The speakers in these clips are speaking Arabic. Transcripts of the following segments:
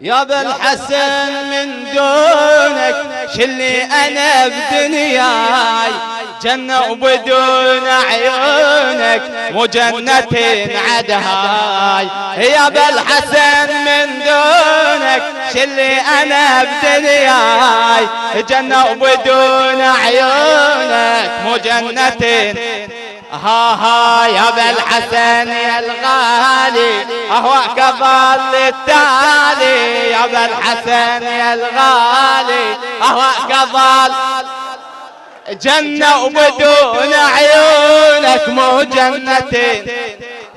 يا ابا الحسن من دونك شلي انا بدنياي، جنة وبدون عيونك مو جنة عدهاي. يا ابا الحسن من دونك شلي انا بدنياي، جنة وبدون عيونك مو جنة. ها يا ابا الحسن يا الغالي اهواك ظل التالي، يا ابا الحسن يا الغالي اهواك ظل جنة وبدون عيونك مو جنة.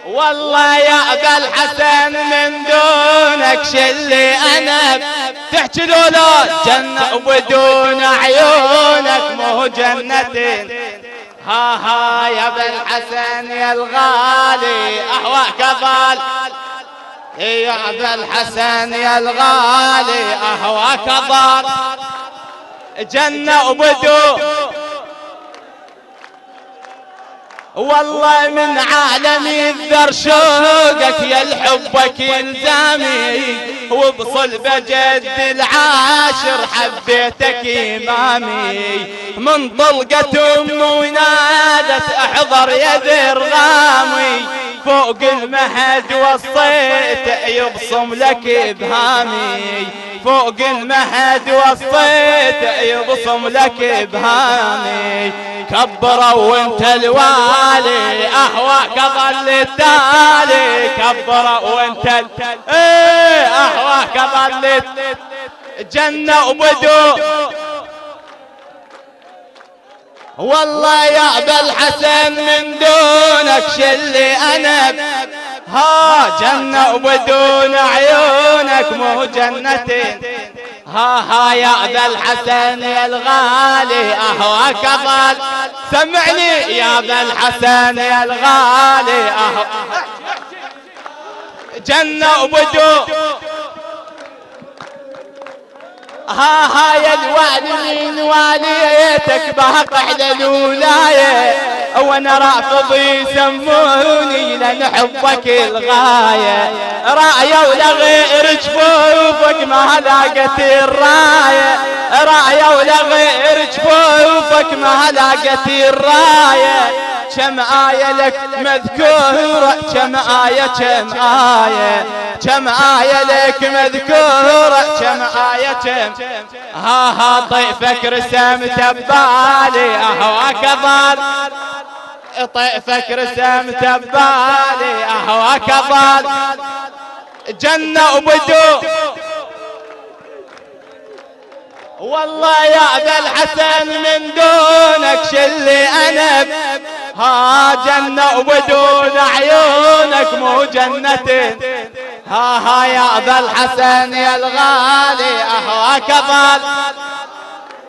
والله يا ابا الحسن من دونك شلي انا تحكي لولا جنة وبدون عيونك مو جنة. ها يا ابا الحسن يا الغالي اهواك ظل، يا ابا الحسن يا الغالي اهواك ظل جنة وبدون. والله من عالمي الذر شوقك يا الحبك يلزامي، وبصلب جد العاشر حبيتك امامي. من طلقة ونادت احضر يا ذرغامي، فوق المهد وصيت يبصم لك ابهامي، فوق المهد وصيت يبصم لك ابهامي. كبروا وانت الوالي اهواك ظل التالي، كبروا وانت اهواك ظل جنة وبدو. والله يا ابا الحسن من دونك شلي انا جنة وبدون عيونك مو جنة. ها يا ابا الحسن يا الغالي اهواك ظل، سمعني يا ابا الحسن يا الغالي جنة وبدون. ها يا الوالي من واليتك بهق على الولاية، وانا رافضي يسموني لان حبك الغاية. راية ولا غير جفوفك ما لاقت الراية، راية ولا غير جفوفك ما لاقت الراية. كم آية لك مذكورة، كم آية كم آية، كم آية لك مذكورة، كم آية كم. ها طيفك رسمت ببالي اهواك ظل، طيفك رسمت ببالي اهواك ظل جنة وبدو. والله يا ابا الحسن من دونك شلي انا جنة وبدون عيونك مو جنة. ها يا ابا الحسن يا الغالي اهواك ظل،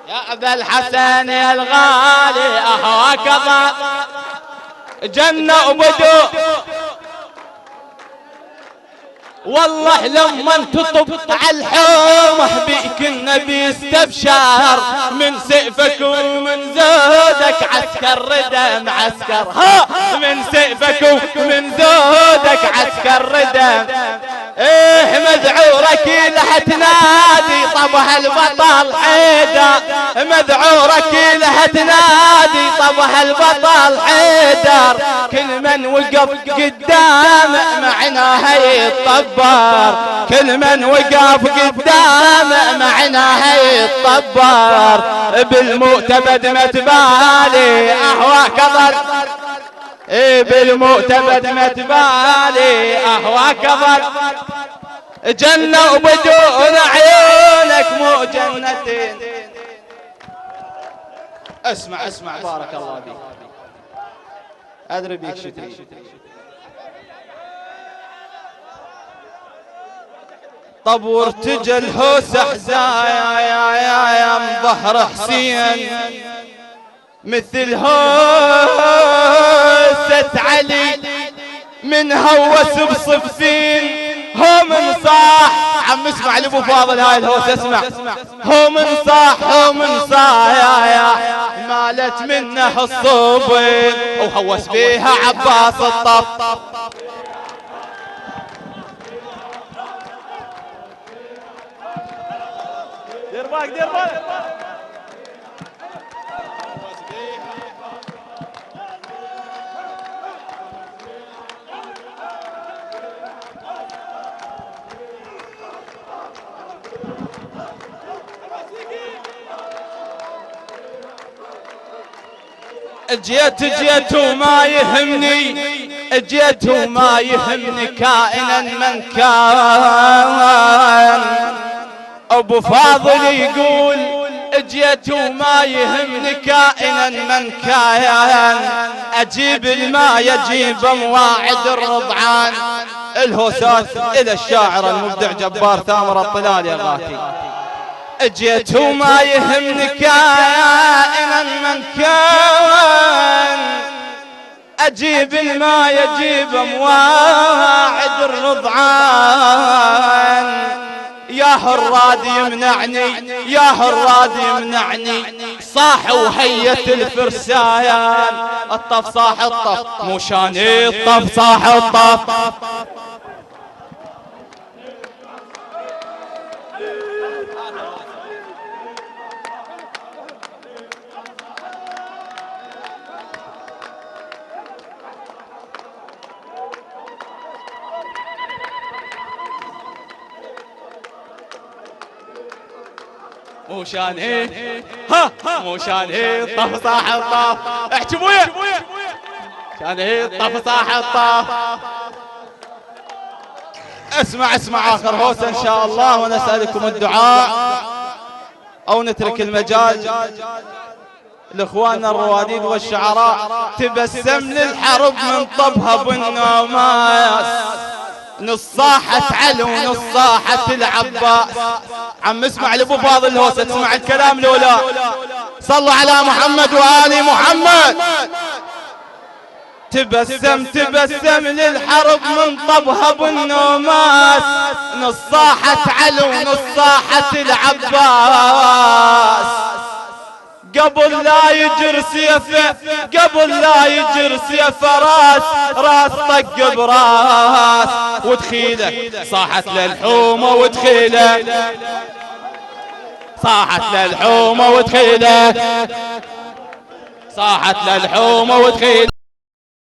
يا ابا الحسن يا الغالي اهواك ظل جنة وبدون. والله لما تطب على الحومة بيك النبي استبشر، من سيفك ومن زودك عسكر ردم عسكر. من سيفك ومن زودك عسكر ردم. مذعورك لها تنادي طبها البطل حيدر، مذعورك لها تنادي طبها البطل حيدر. كل من وقف قدامه معناها يتطبر، كل من وقف قدامه معناها يتطبر. بالمؤتبد متبالي اهواك ظل، بالمؤتبد متبالي اهواك ظل جنة وبدون عيونك مو جنة. اسمع بارك الله بيك، ادري بيك شتري. طب وارتجى الهوس حزايا من ظهر حسين، مثل هوسة علي من هوس بصفين. هو من صاح عم اسمع لابو فاضل هاي الهوسة، اسمع. هو من صاح يا مالت منه الصوبين، وهوس فيها عباس الطف. دير بالك دير بالك. جيت وما يهمني، جيت وما يهمني كائنا من كان. ابو فاضل يقول جيت وما يهمني كائنا من كان. اجيب الماء يجيب مواعد الرضعان. الهوسات الى الشاعر المبدع جبار ثامر الطلال يا غاتي. جيت وما يهمني كائنا من كان. اجيب الماء يجيب مواعد الرضعان. يا هراد يمنعني يا هراد يمنعني. صاح وهيت الفرسان. الطف صاح الطف مو شاني الطف صاح الطف. مو شاني ها مو شاني طف صاح الطف. احكي بويا شاني طف صاح الطف. اسمع اخر هوسه ان شاء الله ونسألكم الدعاء او نترك المجال لاخواننا الرواديد والشعراء. تبسم للحرب من طبها بالنوماس. نص صاحت علي ونص صاحت العباس. عم اسمع لابو فاضل الهوسه، تسمع الكلام لولا. صلوا على محمد وآل محمد. تبسم للحرب من طبها بالنوماس. نص صاحت علي ونص صاحت العباس. قبل لا يجر سيفه قبل لا يجر سيفه راس طق براس. ودخيله صاحت للحومه ودخيله صاحت للحومه ودخيله صاحت للحومه ودخيله.